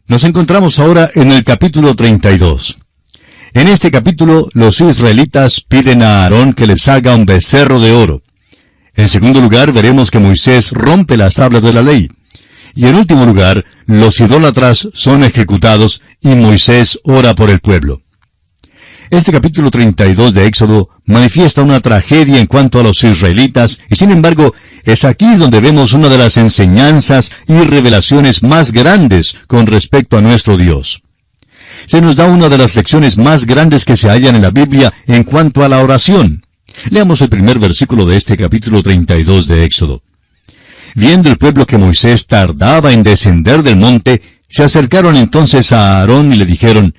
Nos encontramos ahora en el capítulo 32. En este capítulo, los israelitas piden a Aarón que les haga un becerro de oro. En segundo lugar, veremos que Moisés rompe las tablas de la ley. Y en último lugar, los idólatras son ejecutados y Moisés ora por el pueblo. Este capítulo 32 de Éxodo manifiesta una tragedia en cuanto a los israelitas, y sin embargo, es aquí donde vemos una de las enseñanzas y revelaciones más grandes con respecto a nuestro Dios. Se nos da una de las lecciones más grandes que se hallan en la Biblia en cuanto a la oración. Leamos el primer versículo de este capítulo 32 de Éxodo. Viendo el pueblo que Moisés tardaba en descender del monte, se acercaron entonces a Aarón y le dijeron,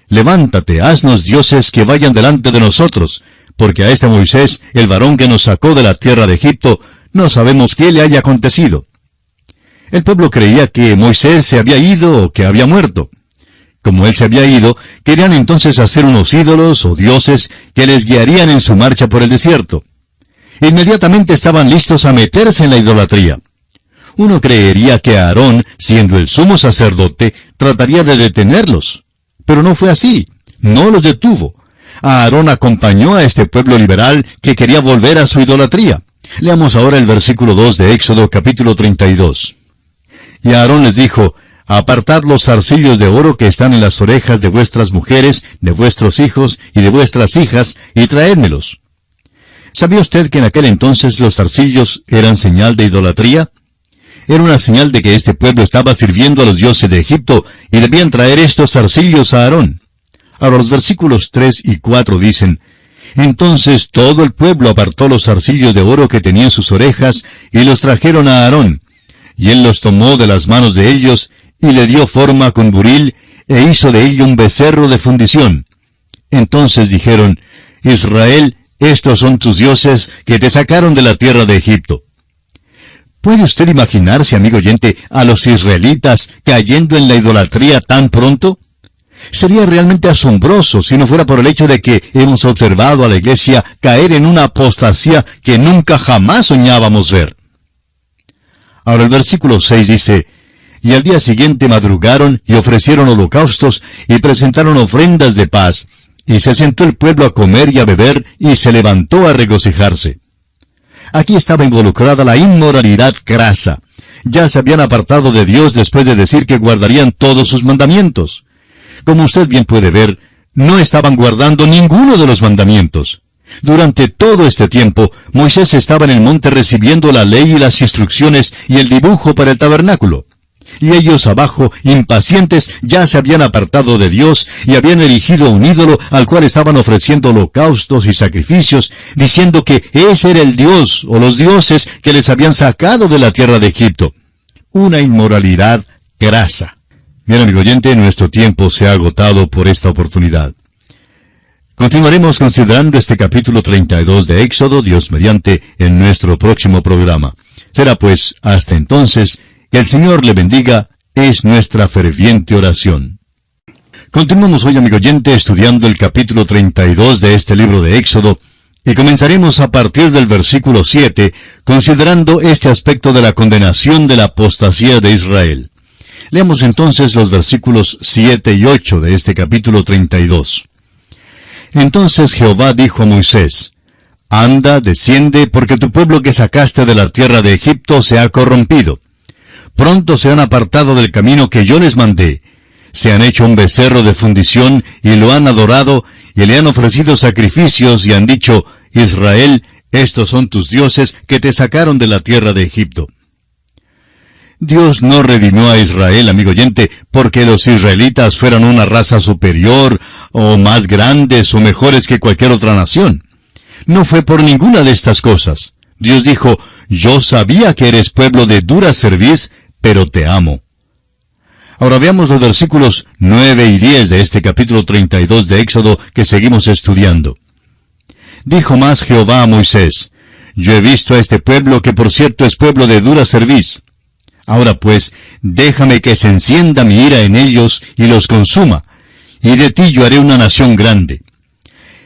«Levántate, haznos dioses que vayan delante de nosotros, porque a este Moisés, el varón que nos sacó de la tierra de Egipto, no sabemos qué le haya acontecido». El pueblo creía que Moisés se había ido o que había muerto. Como él se había ido, querían entonces hacer unos ídolos o dioses que les guiarían en su marcha por el desierto. Inmediatamente estaban listos a meterse en la idolatría. Uno creería que Aarón, siendo el sumo sacerdote, trataría de detenerlos. Pero no fue así. No los detuvo. Aarón acompañó a este pueblo liberal que quería volver a su idolatría. Leamos ahora el versículo 2 de Éxodo capítulo 32. Y Aarón les dijo, «Apartad los zarcillos de oro que están en las orejas de vuestras mujeres, de vuestros hijos y de vuestras hijas, y traédmelos». ¿Sabía usted que en aquel entonces los zarcillos eran señal de idolatría? Era una señal de que este pueblo estaba sirviendo a los dioses de Egipto y debían traer estos zarcillos a Aarón. Ahora los versículos 3 y 4 dicen, «Entonces todo el pueblo apartó los zarcillos de oro que tenía en sus orejas y los trajeron a Aarón. Y él los tomó de las manos de ellos y le dio forma con buril e hizo de ello un becerro de fundición. Entonces dijeron, Israel, estos son tus dioses que te sacaron de la tierra de Egipto». ¿Puede usted imaginarse, amigo oyente, a los israelitas cayendo en la idolatría tan pronto? Sería realmente asombroso si no fuera por el hecho de que hemos observado a la iglesia caer en una apostasía que nunca jamás soñábamos ver. Ahora el versículo 6 dice, «Y al día siguiente madrugaron y ofrecieron holocaustos y presentaron ofrendas de paz, y se sentó el pueblo a comer y a beber y se levantó a regocijarse». Aquí estaba involucrada la inmoralidad grasa. Ya se habían apartado de Dios después de decir que guardarían todos sus mandamientos. Como usted bien puede ver, no estaban guardando ninguno de los mandamientos. Durante todo este tiempo, Moisés estaba en el monte recibiendo la ley y las instrucciones y el dibujo para el tabernáculo. Y ellos abajo, impacientes, ya se habían apartado de Dios y habían erigido un ídolo al cual estaban ofreciendo holocaustos y sacrificios, diciendo que ese era el Dios o los dioses que les habían sacado de la tierra de Egipto. Una inmoralidad grasa. Bien, amigo oyente, nuestro tiempo se ha agotado por esta oportunidad. Continuaremos considerando este capítulo 32 de Éxodo, Dios mediante, en nuestro próximo programa. Será pues, hasta entonces, que el Señor le bendiga, es nuestra ferviente oración. Continuamos hoy, amigo oyente, estudiando el capítulo 32 de este libro de Éxodo, y comenzaremos a partir del versículo 7, considerando este aspecto de la condenación de la apostasía de Israel. Leamos entonces los versículos 7 y 8 de este capítulo 32. Entonces Jehová dijo a Moisés, «Anda, desciende, porque tu pueblo que sacaste de la tierra de Egipto se ha corrompido. Pronto se han apartado del camino que yo les mandé. Se han hecho un becerro de fundición y lo han adorado, y le han ofrecido sacrificios y han dicho, Israel, estos son tus dioses que te sacaron de la tierra de Egipto». Dios no redimió a Israel, amigo oyente, porque los israelitas fueran una raza superior, o más grandes o mejores que cualquier otra nación. No fue por ninguna de estas cosas. Dios dijo, yo sabía que eres pueblo de dura cerviz, pero te amo. Ahora veamos los versículos 9 y 10 de este capítulo 32 de Éxodo que seguimos estudiando. Dijo más Jehová a Moisés, yo he visto a este pueblo que por cierto es pueblo de dura cerviz. Ahora pues, déjame que se encienda mi ira en ellos y los consuma, y de ti yo haré una nación grande.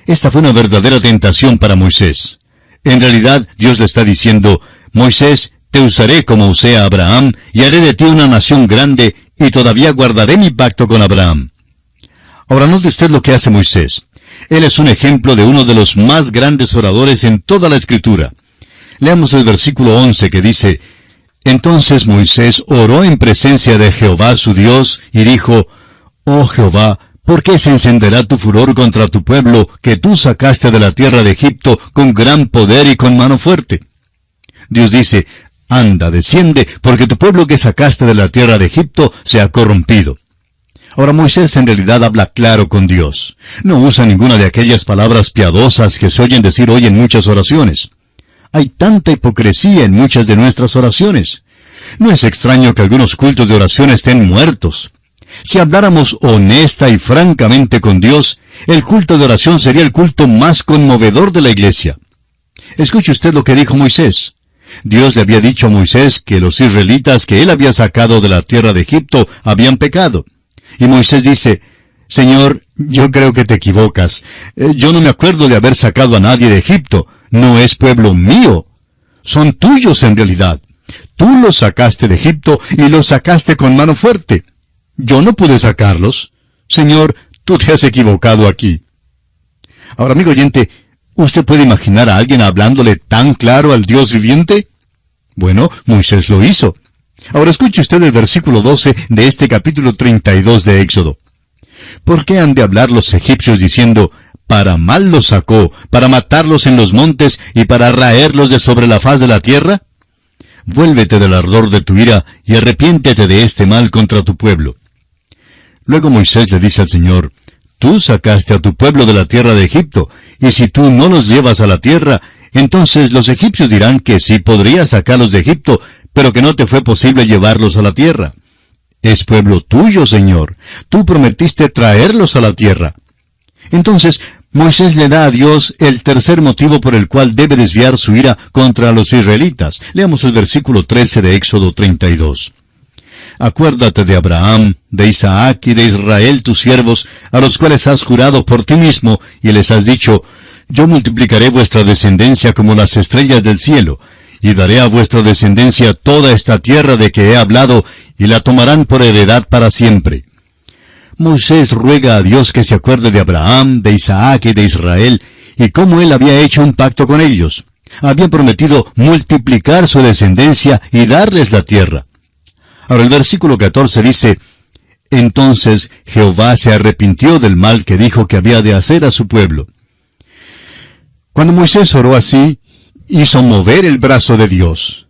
Esta fue una verdadera tentación para Moisés. En realidad, Dios le está diciendo, Moisés, te usaré como usé a Abraham, y haré de ti una nación grande, y todavía guardaré mi pacto con Abraham. Ahora note usted lo que hace Moisés. Él es un ejemplo de uno de los más grandes oradores en toda la Escritura. Leamos el versículo 11 que dice: Entonces Moisés oró en presencia de Jehová su Dios, y dijo: Oh Jehová, ¿por qué se encenderá tu furor contra tu pueblo, que tú sacaste de la tierra de Egipto con gran poder y con mano fuerte? Dios dice: Anda, desciende, porque tu pueblo que sacaste de la tierra de Egipto se ha corrompido. Ahora Moisés en realidad habla claro con Dios. No usa ninguna de aquellas palabras piadosas que se oyen decir hoy en muchas oraciones. Hay tanta hipocresía en muchas de nuestras oraciones. No es extraño que algunos cultos de oración estén muertos. Si habláramos honesta y francamente con Dios, el culto de oración sería el culto más conmovedor de la iglesia. Escuche usted lo que dijo Moisés. Dios le había dicho a Moisés que los israelitas que él había sacado de la tierra de Egipto habían pecado. Y Moisés dice: Señor, yo creo que te equivocas. Yo no me acuerdo de haber sacado a nadie de Egipto. No es pueblo mío. Son tuyos en realidad. Tú los sacaste de Egipto y los sacaste con mano fuerte. Yo no pude sacarlos. Señor, tú te has equivocado aquí. Ahora, amigo oyente, ¿usted puede imaginar a alguien hablándole tan claro al Dios viviente? Bueno, Moisés lo hizo. Ahora escuche usted el versículo 12 de este capítulo 32 de Éxodo. ¿Por qué han de hablar los egipcios diciendo: para mal los sacó, para matarlos en los montes y para raerlos de sobre la faz de la tierra? Vuélvete del ardor de tu ira y arrepiéntete de este mal contra tu pueblo. Luego Moisés le dice al Señor: Tú sacaste a tu pueblo de la tierra de Egipto, y si tú no los llevas a la tierra, entonces los egipcios dirán que sí podrías sacarlos de Egipto, pero que no te fue posible llevarlos a la tierra. Es pueblo tuyo, Señor. Tú prometiste traerlos a la tierra. Entonces, Moisés le da a Dios el tercer motivo por el cual debe desviar su ira contra los israelitas. Leamos el versículo 13 de Éxodo 32. Acuérdate de Abraham, de Isaac y de Israel tus siervos, a los cuales has jurado por ti mismo, y les has dicho: Yo multiplicaré vuestra descendencia como las estrellas del cielo, y daré a vuestra descendencia toda esta tierra de que he hablado, y la tomarán por heredad para siempre. Moisés ruega a Dios que se acuerde de Abraham, de Isaac y de Israel, y cómo él había hecho un pacto con ellos. Había prometido multiplicar su descendencia y darles la tierra. Ahora el versículo 14 dice: Entonces Jehová se arrepintió del mal que dijo que había de hacer a su pueblo. Cuando Moisés oró así, hizo mover el brazo de Dios.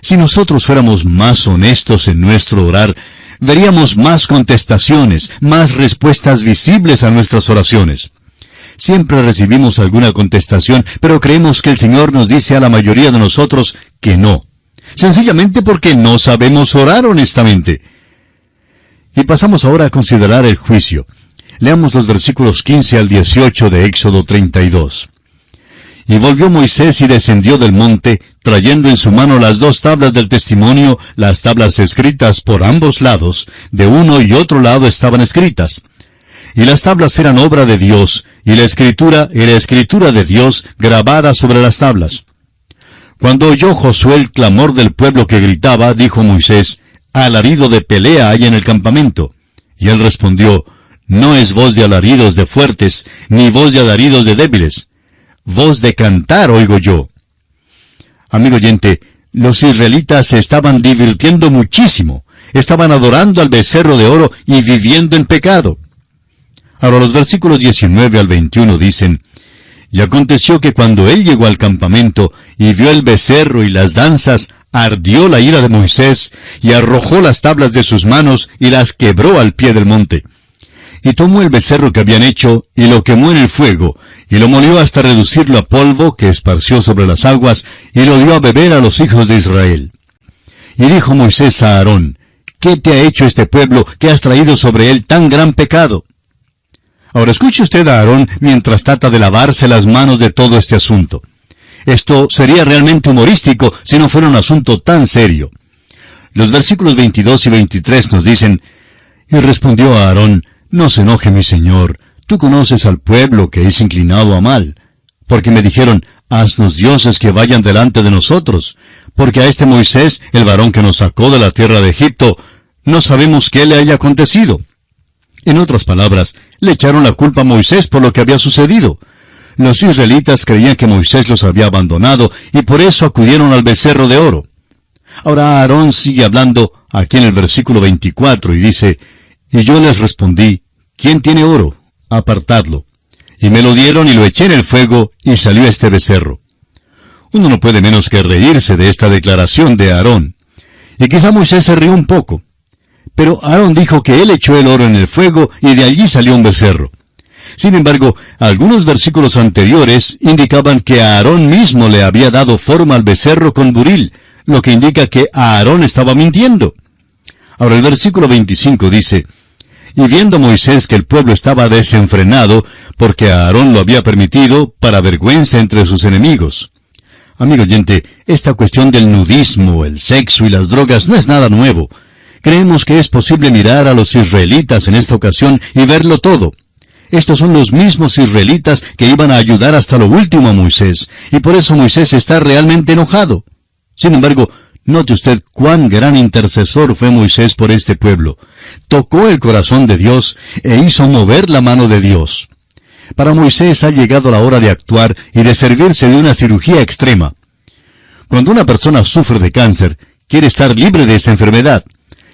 Si nosotros fuéramos más honestos en nuestro orar, veríamos más contestaciones, más respuestas visibles a nuestras oraciones. Siempre recibimos alguna contestación, pero creemos que el Señor nos dice a la mayoría de nosotros que no. Sencillamente porque no sabemos orar honestamente. Y pasamos ahora a considerar el juicio. Leamos los versículos 15 al 18 de Éxodo 32. Y volvió Moisés y descendió del monte, trayendo en su mano las 2 tablas del testimonio, las tablas escritas por ambos lados, de uno y otro lado estaban escritas. Y las tablas eran obra de Dios, y la escritura era escritura de Dios grabada sobre las tablas. Cuando oyó Josué el clamor del pueblo que gritaba, dijo Moisés: Alarido de pelea hay en el campamento. Y él respondió: No es voz de alaridos de fuertes, ni voz de alaridos de débiles. Voz de cantar oigo yo. Amigo oyente, los israelitas se estaban divirtiendo muchísimo. Estaban adorando al becerro de oro y viviendo en pecado. Ahora los versículos 19 al 21 dicen: Y aconteció que cuando él llegó al campamento y vio el becerro y las danzas, ardió la ira de Moisés, y arrojó las tablas de sus manos y las quebró al pie del monte. Y tomó el becerro que habían hecho, y lo quemó en el fuego, y lo molió hasta reducirlo a polvo, que esparció sobre las aguas, y lo dio a beber a los hijos de Israel. Y dijo Moisés a Aarón: ¿Qué te ha hecho este pueblo, que has traído sobre él tan gran pecado? Ahora escuche usted a Aarón mientras trata de lavarse las manos de todo este asunto. Esto sería realmente humorístico si no fuera un asunto tan serio. Los versículos 22 y 23 nos dicen: Y respondió a Aarón: No se enoje mi señor, tú conoces al pueblo que es inclinado a mal. Porque me dijeron: Haznos dioses que vayan delante de nosotros, porque a este Moisés, el varón que nos sacó de la tierra de Egipto, no sabemos qué le haya acontecido. En otras palabras, le echaron la culpa a Moisés por lo que había sucedido. Los israelitas creían que Moisés los había abandonado y por eso acudieron al becerro de oro. Ahora Aarón sigue hablando aquí en el versículo 24 y dice, y yo les respondí, ¿quién tiene oro? Apartadlo. Y me lo dieron y lo eché en el fuego y salió este becerro. Uno no puede menos que reírse de esta declaración de Aarón. Y quizá Moisés se rió un poco. Pero Aarón dijo que él echó el oro en el fuego y de allí salió un becerro. Sin embargo, algunos versículos anteriores indicaban que Aarón mismo le había dado forma al becerro con buril, lo que indica que Aarón estaba mintiendo. Ahora el versículo 25 dice, y viendo Moisés que el pueblo estaba desenfrenado, porque Aarón lo había permitido, para vergüenza entre sus enemigos. Amigo oyente, esta cuestión del nudismo, el sexo y las drogas no es nada nuevo. Creemos que es posible mirar a los israelitas en esta ocasión y verlo todo. Estos son los mismos israelitas que iban a ayudar hasta lo último a Moisés, y por eso Moisés está realmente enojado. Sin embargo, note usted cuán gran intercesor fue Moisés por este pueblo. Tocó el corazón de Dios e hizo mover la mano de Dios. Para Moisés ha llegado la hora de actuar y de servirse de una cirugía extrema. Cuando una persona sufre de cáncer, quiere estar libre de esa enfermedad.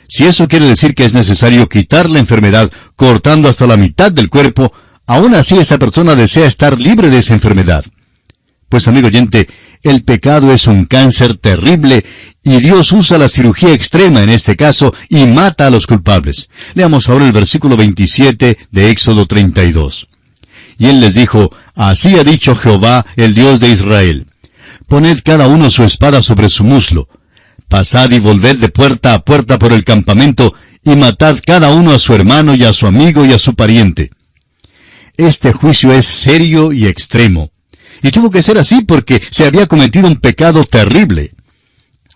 Si eso quiere decir que es necesario quitar la enfermedad cortando hasta la mitad del cuerpo, aún así esa persona desea estar libre de esa enfermedad. Pues amigo oyente, el pecado es un cáncer terrible y Dios usa la cirugía extrema en este caso y mata a los culpables. Leamos ahora el versículo 27 de Éxodo 32. Y él les dijo, así ha dicho Jehová, el Dios de Israel. Poned cada uno su espada sobre su muslo. Pasad y volved de puerta a puerta por el campamento, y matad cada uno a su hermano y a su amigo y a su pariente. Este juicio es serio y extremo. Y tuvo que ser así porque se había cometido un pecado terrible.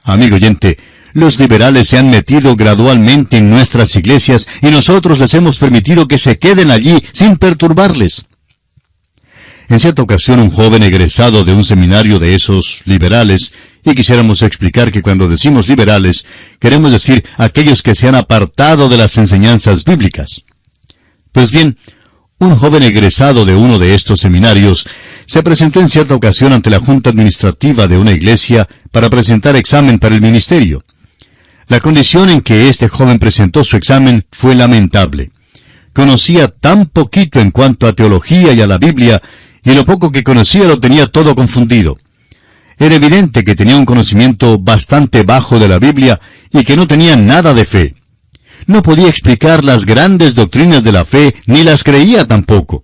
Amigo oyente, los liberales se han metido gradualmente en nuestras iglesias y nosotros les hemos permitido que se queden allí sin perturbarles. En cierta ocasión un joven egresado de un seminario de esos liberales, y quisiéramos explicar que cuando decimos liberales, queremos decir aquellos que se han apartado de las enseñanzas bíblicas. Pues bien, un joven egresado de uno de estos seminarios se presentó en cierta ocasión ante la junta administrativa de una iglesia para presentar examen para el ministerio. La condición en que este joven presentó su examen fue lamentable. Conocía tan poquito en cuanto a teología y a la Biblia, y lo poco que conocía lo tenía todo confundido. Era evidente que tenía un conocimiento bastante bajo de la Biblia y que no tenía nada de fe. No podía explicar las grandes doctrinas de la fe, ni las creía tampoco.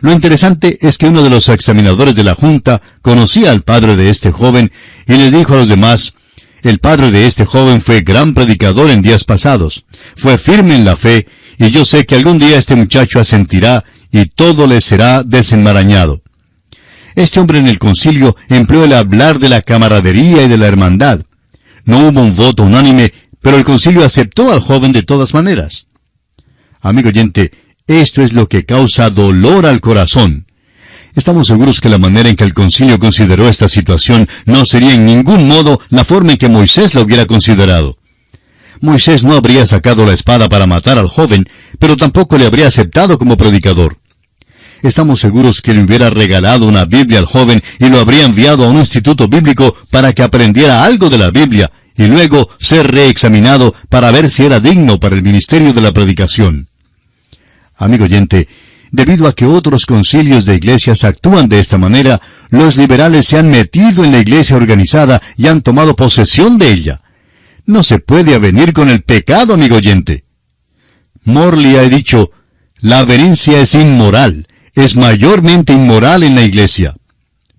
Lo interesante es que uno de los examinadores de la junta conocía al padre de este joven y les dijo a los demás, el padre de este joven fue gran predicador en días pasados, fue firme en la fe, y yo sé que algún día este muchacho asentirá y todo le será desenmarañado. Este hombre en el concilio empleó el hablar de la camaradería y de la hermandad. No hubo un voto unánime, pero el concilio aceptó al joven de todas maneras. Amigo oyente, esto es lo que causa dolor al corazón. Estamos seguros que la manera en que el concilio consideró esta situación no sería en ningún modo la forma en que Moisés la hubiera considerado. Moisés no habría sacado la espada para matar al joven, pero tampoco le habría aceptado como predicador. Estamos seguros que le hubiera regalado una Biblia al joven y lo habría enviado a un instituto bíblico para que aprendiera algo de la Biblia y luego ser reexaminado para ver si era digno para el ministerio de la predicación. Amigo oyente, debido a que otros concilios de iglesias actúan de esta manera, los liberales se han metido en la iglesia organizada y han tomado posesión de ella. No se puede avenir con el pecado, amigo oyente. Morley ha dicho, la averencia es inmoral, es mayormente inmoral en la iglesia.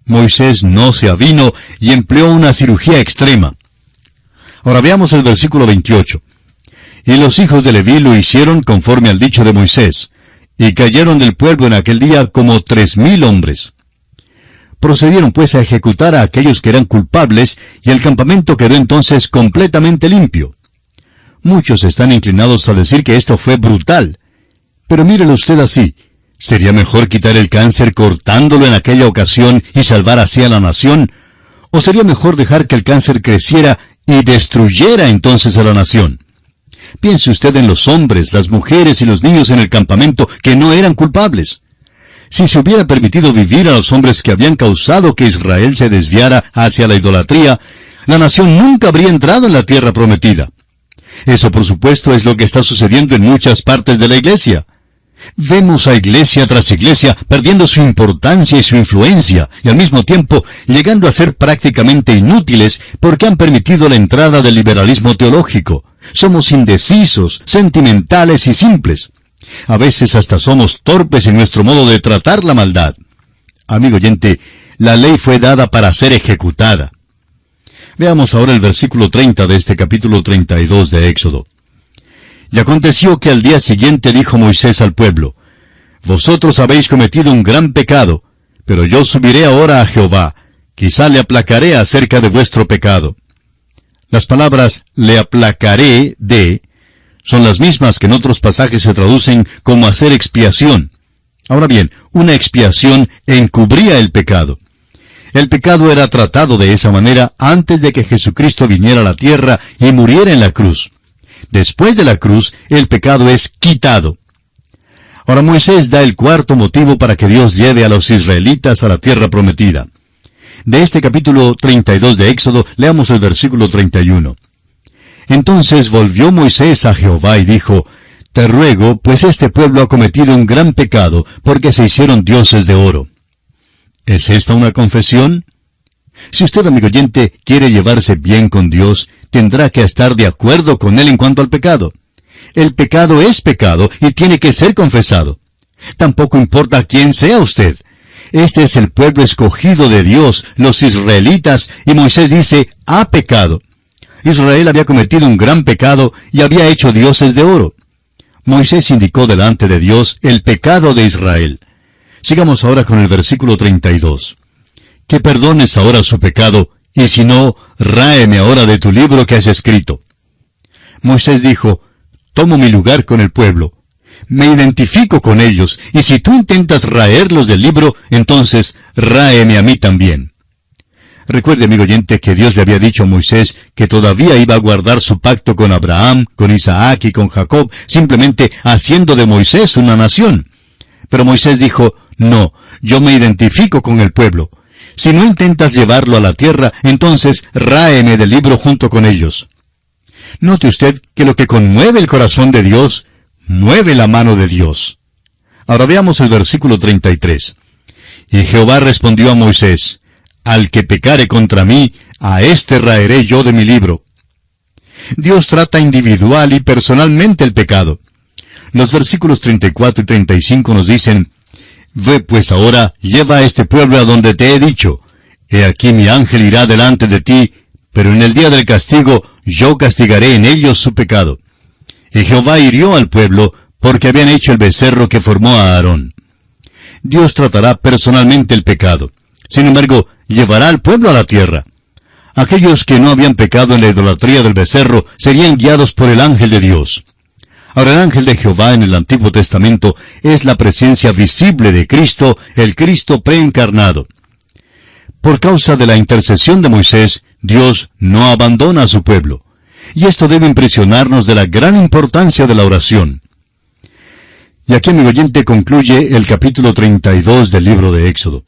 Moisés no se avinó y empleó una cirugía extrema. Ahora veamos el versículo 28. Y los hijos de Leví lo hicieron conforme al dicho de Moisés, y cayeron del pueblo en aquel día como 3,000 hombres. Procedieron pues a ejecutar a aquellos que eran culpables, y el campamento quedó entonces completamente limpio. Muchos están inclinados a decir que esto fue brutal. Pero mírelo usted así. ¿Sería mejor quitar el cáncer cortándolo en aquella ocasión y salvar así a la nación? ¿O sería mejor dejar que el cáncer creciera y destruyera entonces a la nación? Piense usted en los hombres, las mujeres y los niños en el campamento que no eran culpables. Si se hubiera permitido vivir a los hombres que habían causado que Israel se desviara hacia la idolatría, la nación nunca habría entrado en la tierra prometida. Eso, por supuesto, es lo que está sucediendo en muchas partes de la iglesia. Vemos a iglesia tras iglesia perdiendo su importancia y su influencia, y al mismo tiempo llegando a ser prácticamente inútiles porque han permitido la entrada del liberalismo teológico. Somos indecisos, sentimentales y simples. A veces hasta somos torpes en nuestro modo de tratar la maldad. Amigo oyente, la ley fue dada para ser ejecutada. Veamos ahora el versículo 30 de este capítulo 32 de Éxodo. Y aconteció que al día siguiente dijo Moisés al pueblo, Vosotros habéis cometido un gran pecado, pero yo subiré ahora a Jehová, quizá le aplacaré acerca de vuestro pecado. Las palabras le aplacaré de son las mismas que en otros pasajes se traducen como hacer expiación. Ahora bien, una expiación encubría el pecado. El pecado era tratado de esa manera antes de que Jesucristo viniera a la tierra y muriera en la cruz. Después de la cruz, el pecado es quitado. Ahora Moisés da el cuarto motivo para que Dios lleve a los israelitas a la tierra prometida. De este capítulo 32 de Éxodo, leamos el versículo 31. Entonces volvió Moisés a Jehová y dijo, Te ruego, pues este pueblo ha cometido un gran pecado, porque se hicieron dioses de oro. ¿Es esta una confesión? Si usted, amigo oyente, quiere llevarse bien con Dios, tendrá que estar de acuerdo con Él en cuanto al pecado. El pecado es pecado y tiene que ser confesado. Tampoco importa quién sea usted. Este es el pueblo escogido de Dios, los israelitas, y Moisés dice, ha pecado. Israel había cometido un gran pecado y había hecho dioses de oro. Moisés indicó delante de Dios el pecado de Israel. Sigamos ahora con el versículo 32. Que perdones ahora su pecado, y si no, ráeme ahora de tu libro que has escrito. Moisés dijo, Tomo mi lugar con el pueblo. Me identifico con ellos, y si tú intentas raerlos del libro, entonces ráeme a mí también. Recuerde, amigo oyente, que Dios le había dicho a Moisés que todavía iba a guardar su pacto con Abraham, con Isaac y con Jacob, simplemente haciendo de Moisés una nación. Pero Moisés dijo, no, yo me identifico con el pueblo. Si no intentas llevarlo a la tierra, entonces ráeme del libro junto con ellos. Note usted que lo que conmueve el corazón de Dios, mueve la mano de Dios. Ahora veamos el versículo 33. Y Jehová respondió a Moisés, Al que pecare contra mí, a éste raeré yo de mi libro. Dios trata individual y personalmente el pecado. Los versículos 34 y 35 nos dicen, Ve pues ahora, lleva a este pueblo a donde te he dicho. He aquí mi ángel irá delante de ti, pero en el día del castigo yo castigaré en ellos su pecado. Y Jehová hirió al pueblo, porque habían hecho el becerro que formó a Aarón. Dios tratará personalmente el pecado. Sin embargo, llevará al pueblo a la tierra. Aquellos que no habían pecado en la idolatría del becerro serían guiados por el ángel de Dios. Ahora el ángel de Jehová en el Antiguo Testamento es la presencia visible de Cristo, el Cristo preencarnado. Por causa de la intercesión de Moisés, Dios no abandona a su pueblo. Y esto debe impresionarnos de la gran importancia de la oración. Y aquí, amigo oyente, concluye el capítulo 32 del libro de Éxodo.